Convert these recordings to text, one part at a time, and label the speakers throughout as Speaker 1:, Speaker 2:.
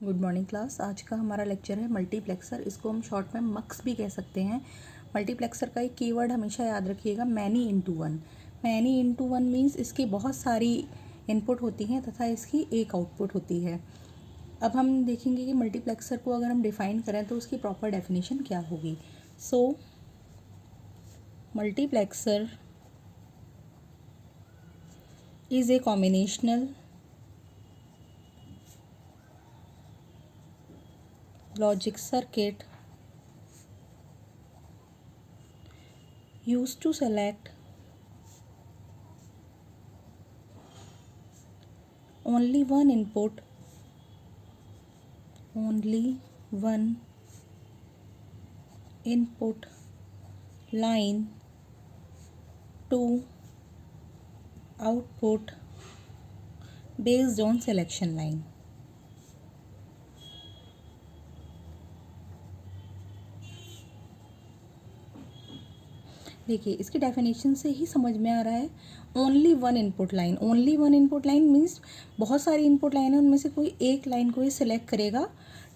Speaker 1: Good morning class. आज का हमारा लेक्चर है मल्टीप्लेक्सर। इसको हम शॉर्ट में मक्स भी कह सकते हैं। मल्टीप्लेक्सर का एक कीवर्ड हमेशा याद रखिएगा, many into one. Many into one means इसकी बहुत सारी इनपुट होती हैं तथा इसकी एक आउटपुट होती है। अब हम देखेंगे कि मल्टीप्लेक्सर को अगर हम डिफाइन करें तो उसकी प्रॉपर डेफिनेशन क्या होगी। So multiplexer is a combinational logic circuit used to select only one input, line to output based on selection line. देखिए, इसकी डेफिनेशन से ही समझ में आ रहा है। Only one input line means बहुत सारी इनपुट लाइन है, उनमें से कोई एक लाइन को ही सिलेक्ट करेगा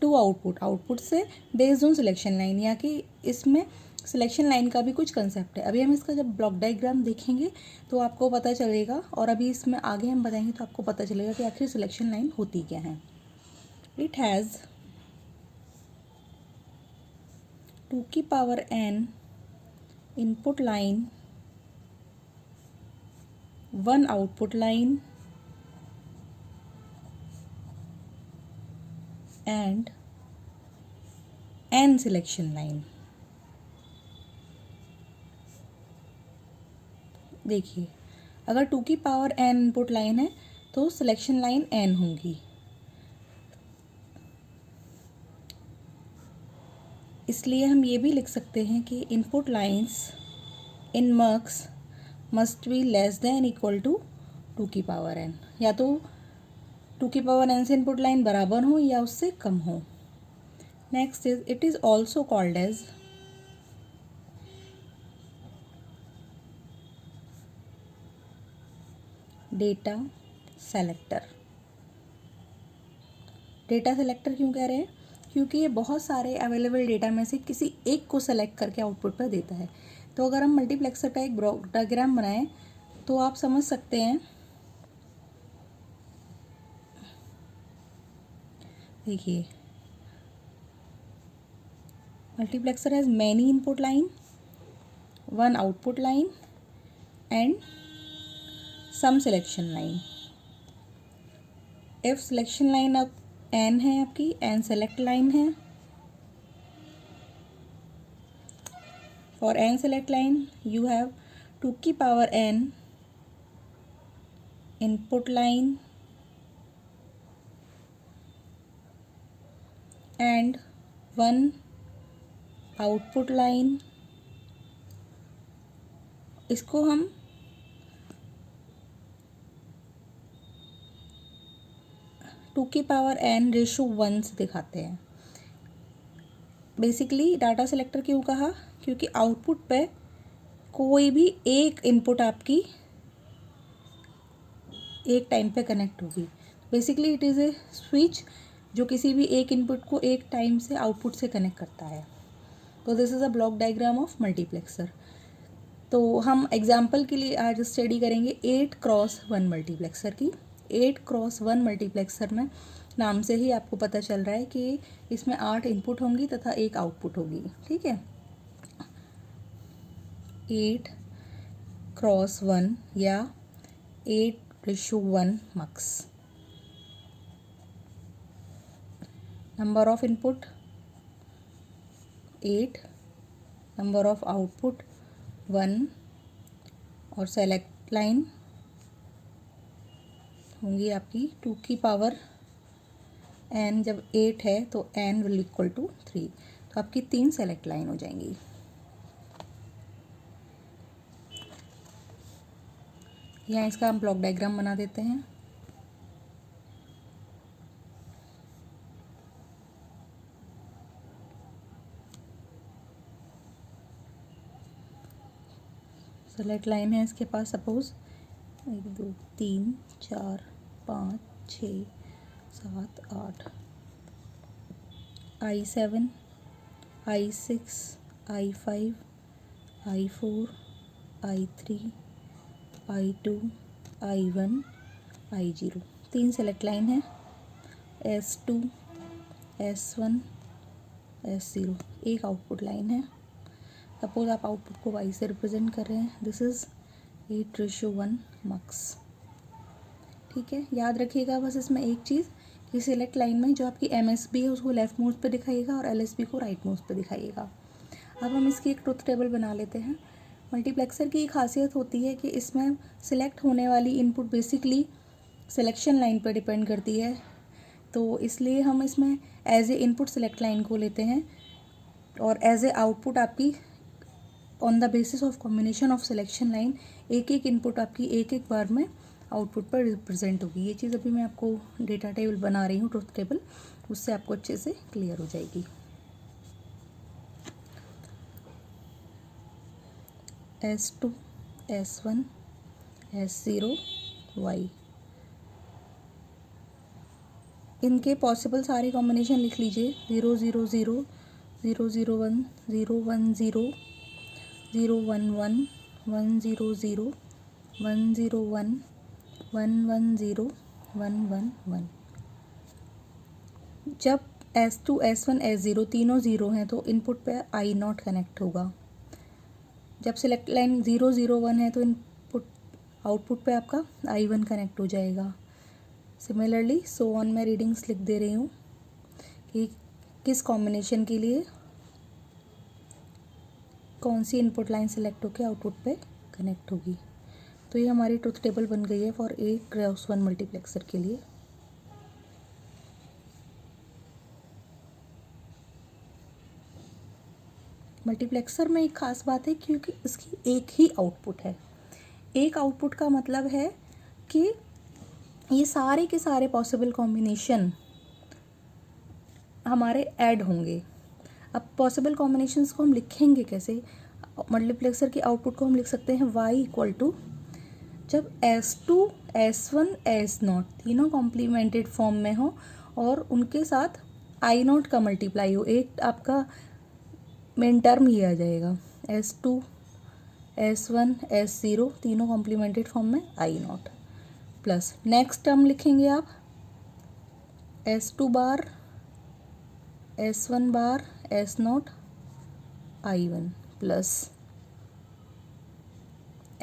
Speaker 1: टू आउटपुट से बेस्ड ऑन सिलेक्शन लाइन, या कि इसमें सिलेक्शन लाइन का भी कुछ कंसेप्ट है। अभी हम इसका जब ब्लॉक डायग्राम देखेंगे तो आपको पता चलेगा, और अभी इसमें आगे हम बताएंगे तो आपको पता चलेगा कि आखिर सिलेक्शन लाइन होती क्या है। It has 2n input line, 1 output line and n selection line। देखिए, अगर 2n इनपुट लाइन है तो सिलेक्शन लाइन n होगी। इसलिए हम ये भी लिख सकते हैं कि input lines in mux must be less than equal to 2n, या तो 2n से इनपुट लाइन बराबर हो या उससे कम हो। Next is it is also called as data selector. Data selector क्यों कह रहे हैं? क्योंकि ये बहुत सारे अवेलेबल डेटा में से किसी एक को सेलेक्ट करके आउटपुट पर देता है। तो अगर हम मल्टीप्लेक्सर का एक ब्लॉक डायग्राम बनाएं तो आप समझ सकते हैं। देखिए, multiplexer has many input line, 1 output line and some selection line. If selection line अब n है, आपकी n सेलेक्ट लाइन है। For n select line you have 2n input line and 1 output line। इसको हम n/1 से दिखाते हैं। Basically data selector क्यों कहा? क्योंकि आउटपुट पे कोई भी एक इनपुट आपकी एक टाइम पे कनेक्ट होगी। Basically it is a switch जो किसी भी एक इनपुट को एक टाइम से आउटपुट से कनेक्ट करता है। तो this is a block diagram of multiplexer. तो हम एग्जाम्पल के लिए आज स्टडी करेंगे 8x1 मल्टीप्लेक्सर की। 8x1 मल्टीप्लेक्सर में नाम से ही आपको पता चल रहा है कि इसमें 8 इनपुट होंगी तथा एक आउटपुट होगी। ठीक है, 8x1 या 8/1 mux. Number of input 8, number of output 1 और सेलेक्ट लाइन होंगी आपकी 2n। जब 8 है तो n विल इक्वल टू 3, तो आपकी 3 सेलेक्ट लाइन हो जाएंगी। यहाँ इसका हम ब्लॉक डायग्राम बना देते हैं। सेलेक्ट लाइन है इसके पास suppose 1 2 3 4 5 6 7 8 I7, I6, I5, I4, I3, I2, I1, I0, 3 select line है। S2, S1, S0, एक आउटपुट लाइन है। सपोज आप आउटपुट को Y से रिप्रेजेंट कर रहे हैं, दिस इज़ 8:1 मक्स। ठीक है, याद रखिएगा बस इसमें एक चीज़ कि सिलेक्ट लाइन में जो आपकी MSB है उसको लेफ्ट मोस्ट पे दिखाइएगा और LSB को राइट मोस्ट पे दिखाइएगा। अब हम इसकी एक ट्रुथ टेबल बना लेते हैं। मल्टीप्लेक्सर की एक खासियत होती है कि इसमें सिलेक्ट होने वाली इनपुट बेसिकली सिलेक्शन लाइन पर डिपेंड करती है, तो इसलिए हम इसमें as a input select line को लेते हैं और एज ए आउटपुट आपकी on the basis of combination of selection line एक एक इनपुट आपकी एक एक बार में आउटपुट पर रिप्रेजेंट होगी। ये चीज़ अभी मैं आपको डेटा टेबल बना रही हूँ, ट्रुथ टेबल, उससे आपको अच्छे से क्लियर हो जाएगी। S2, S1, S0, Y, इनके पॉसिबल सारे कॉम्बिनेशन लिख लीजिए। 0 0 0, 0 0 1, 0 1 0, 0 1 1, 1 0 0, 1 0 1, 1 1 0, 1 1 1। जब S2, S1, S0 तीनों ज़ीरो हैं तो इनपुट पे I0 कनेक्ट होगा। जब सिलेक्ट लाइन 0 0 1 है तो इनपुट आउटपुट पे आपका I1 कनेक्ट हो जाएगा। सिमिलरली सो ऑन, मैं रीडिंग्स लिख दे रही हूँ कि किस कॉम्बिनेशन के लिए कौन सी इनपुट लाइन सेलेक्ट होकर आउटपुट पे कनेक्ट होगी। तो ये हमारी ट्रुथ टेबल बन गई है फॉर ए क्रॉस 1 मल्टीप्लेक्सर के लिए। मल्टीप्लेक्सर में एक ख़ास बात है क्योंकि इसकी एक ही आउटपुट है। एक आउटपुट का मतलब है कि ये सारे के सारे पॉसिबल कॉम्बिनेशन हमारे ऐड होंगे। अब पॉसिबल कॉम्बिनेशंस को हम लिखेंगे कैसे? मल्टीप्लेक्सर की आउटपुट को हम लिख सकते हैं y इक्वल टू, जब S2, S1, S0 तीनों कॉम्प्लीमेंटेड फॉर्म में हो और उनके साथ I0 का मल्टीप्लाई हो, एक आपका मेन टर्म ये आ जाएगा। S2, S1, S0 तीनों कॉम्प्लीमेंटेड फॉर्म में I0 प्लस नेक्स्ट टर्म लिखेंगे आप S2 बार, S1 बार, S0, I1 प्लस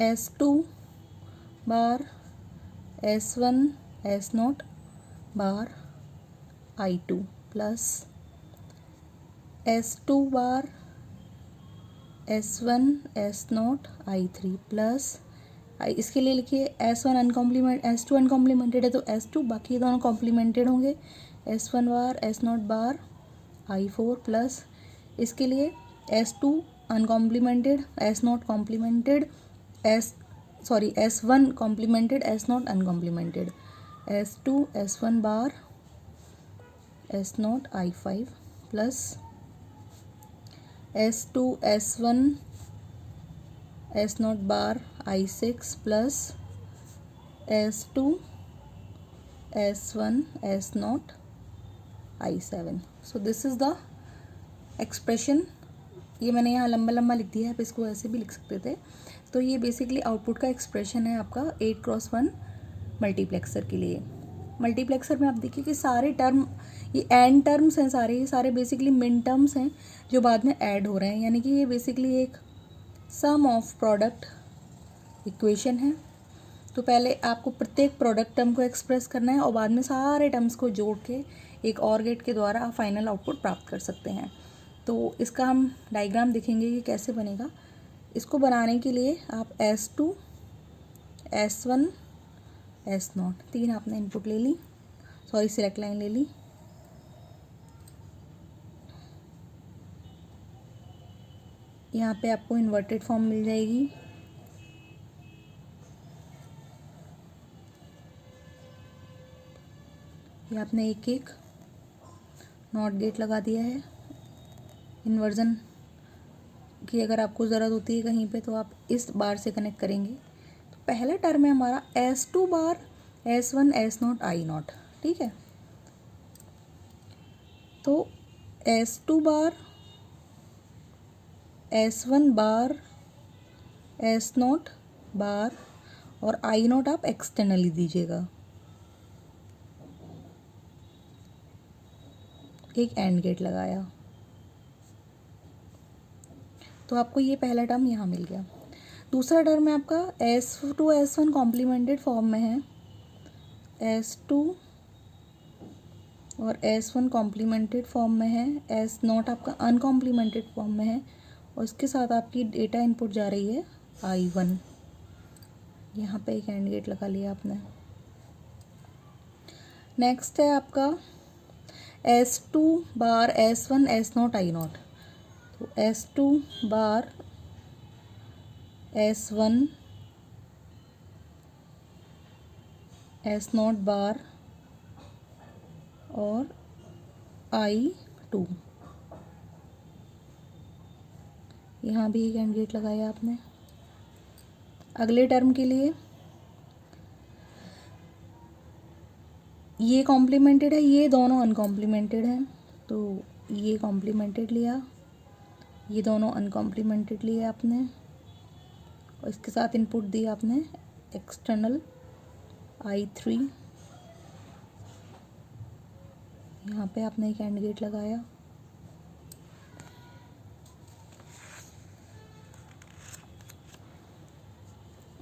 Speaker 1: S2 बार, S1, S0 बार, I2 प्लस S2 बार, S1, S0, I3 प्लस इसके लिए लिखिए S1 अनकॉम्प्लीमेंट, S2 अनकॉम्प्लीमेंटेड है तो S2, बाकी दोनों कॉम्प्लीमेंटेड होंगे। S1 बार, S0 बार, I4 प्लस इसके लिए S2 अनकॉम्प्लीमेंटेड, S0 complimented, S1 complimented, S0 अनकॉम्प्लीमेंटेड, S2, S1 bar, S0, I5 plus S2, S1, S0 bar, I6 plus S2, S1, S0, I7। So this is the expression. ये मैंने यहाँ लंबा लंबा लिख दिया है, आप इसको ऐसे भी लिख सकते थे। तो ये बेसिकली आउटपुट का एक्सप्रेशन है आपका 8x1 मल्टीप्लेक्सर के लिए। मल्टीप्लेक्सर में आप देखिए कि सारे टर्म ये एंड टर्म्स हैं, सारे ये सारे बेसिकली मिन टर्म्स हैं जो बाद में ऐड हो रहे हैं, यानी कि ये बेसिकली एक सम ऑफ प्रोडक्ट इक्वेशन है। तो पहले आपको प्रत्येक प्रोडक्ट टर्म को एक्सप्रेस करना है और बाद में सारे टर्म्स को जोड़ के एक और गेट के द्वारा आप फाइनल आउटपुट प्राप्त कर सकते हैं। तो इसका हम डायग्राम देखेंगे कि कैसे बनेगा। इसको बनाने के लिए आप S2, S1, S0 तीन आपने इनपुट ले ली, सॉरी सिलेक्ट लाइन ले ली। यहाँ पे आपको इन्वर्टेड फॉर्म मिल जाएगी। ये आपने एक एक नॉट गेट लगा दिया है। इन्वर्जन की अगर आपको ज़रूरत होती है कहीं पे तो आप इस बार से कनेक्ट करेंगे। तो पहला टर्म है हमारा S2 बार, S1, S0, I0, ठीक है। तो S2 बार, S1 बार, S0 बार और I0 आप एक्सटर्नली दीजिएगा। एक एंड गेट लगाया तो आपको ये पहला टर्म यहाँ मिल गया। दूसरा टर्म है आपका S2 S1 कॉम्प्लीमेंटेड फॉर्म में है, S2 और S1 कॉम्प्लीमेंटेड फॉर्म में है, S0 आपका अनकॉम्प्लीमेंटेड फॉर्म में है और इसके साथ आपकी डेटा इनपुट जा रही है I1। यहाँ पे एक एंड गेट लगा लिया आपने। नेक्स्ट है आपका S2 बार S1 S0 I0। तो S2 बार S1 S0 बार और I2। यहाँ भी एक एंड गेट लगाया आपने। अगले टर्म के लिए ये कॉम्प्लीमेंटेड है, ये दोनों अनकॉम्प्लीमेंटेड हैं, तो ये कॉम्प्लीमेंटेड लिया, ये दोनों अनकॉम्प्लीमेंटेड लिए आपने और इसके साथ इनपुट दी आपने एक्सटर्नल I3। यहाँ पे आपने एक एंड गेट लगाया।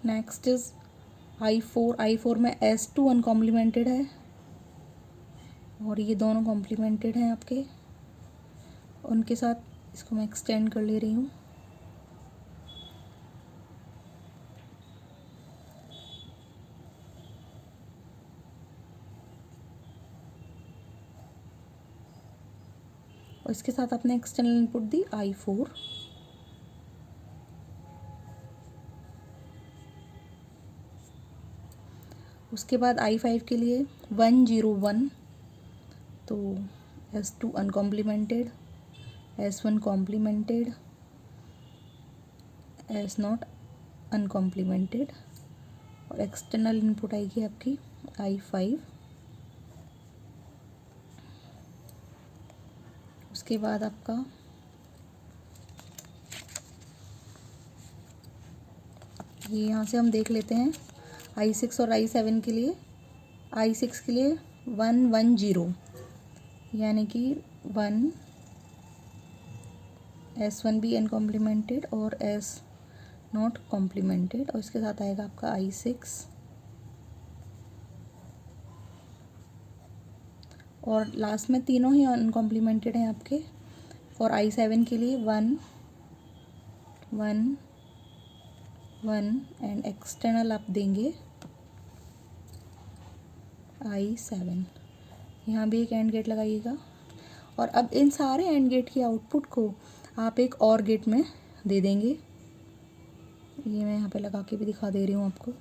Speaker 1: नेक्स्ट इज I4 में S2 अनकॉम्प्लीमेंटेड है और ये दोनों कॉम्प्लीमेंटेड हैं आपके, उनके साथ इसको मैं एक्सटेंड कर ले रही हूँ। और इसके साथ आपने एक्सटर्नल इनपुट दी I4। उसके बाद I5 के लिए 1 0 1, तो S2 अनकॉम्प्लीमेंटेड, S1 कॉम्प्लीमेंटेड, S0 अनकॉम्प्लीमेंटेड और एक्सटर्नल इनपुट आएगी आपकी I5। उसके बाद आपका ये यहाँ से हम देख लेते हैं I6 और I7 के लिए। I6 के लिए 1 1 0, यानी कि 1 S1 भी अनकॉम्प्लीमेंटेड और S0 कॉम्प्लीमेंटेड और इसके साथ आएगा आपका I6। और लास्ट में तीनों ही अनकॉम्प्लीमेंटेड हैं आपके। और I7 के लिए 1 1 1 एंड एक्सटर्नल आप देंगे I7। यहाँ भी एक एंड गेट लगाइएगा और अब इन सारे एंड गेट की आउटपुट को आप एक और गेट में दे देंगे। ये मैं यहाँ पे लगा के भी दिखा दे रही हूँ आपको।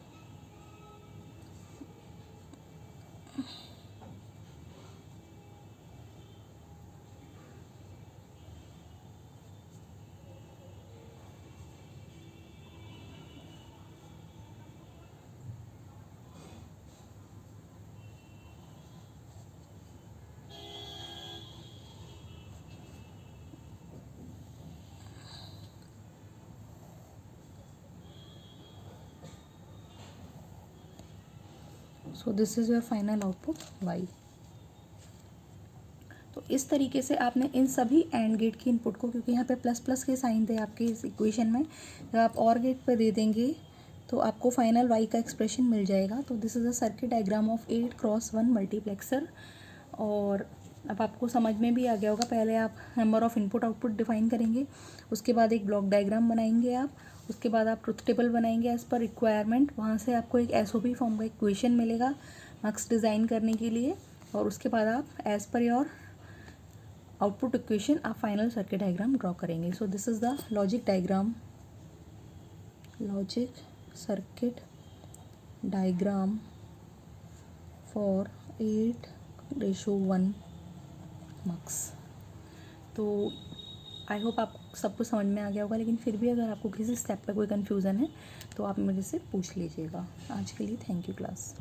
Speaker 1: So this is your final output Y। तो इस तरीके से आपने इन सभी एंड गेट की इनपुट को, क्योंकि यहाँ पे प्लस प्लस के साइन थे आपके इस इक्वेशन में, जब आप और गेट पे दे देंगे तो आपको फाइनल Y का एक्सप्रेशन मिल जाएगा। तो this is a circuit diagram of 8x1 multiplexer. और अब आपको समझ में भी आ गया होगा। पहले आप number of input output define करेंगे, उसके बाद एक ब्लॉक डायग्राम बनाएंगे आप, उसके बाद आप ट्रुथ टेबल बनाएंगे एज़ पर रिक्वायरमेंट। वहाँ से आपको एक SOP फॉर्म का इक्वेशन मिलेगा मार्क्स डिज़ाइन करने के लिए, और उसके बाद आप as per your output equation आप फाइनल सर्किट डायग्राम ड्रॉ करेंगे। So this is the logic diagram, logic circuit diagram for 8:1 marks. तो आई होप आप सब कुछ समझ में आ गया होगा, लेकिन फिर भी अगर आपको किसी स्टेप पे कोई कन्फ्यूज़न है तो आप मेरे से पूछ लीजिएगा। आज के लिए थैंक यू क्लास।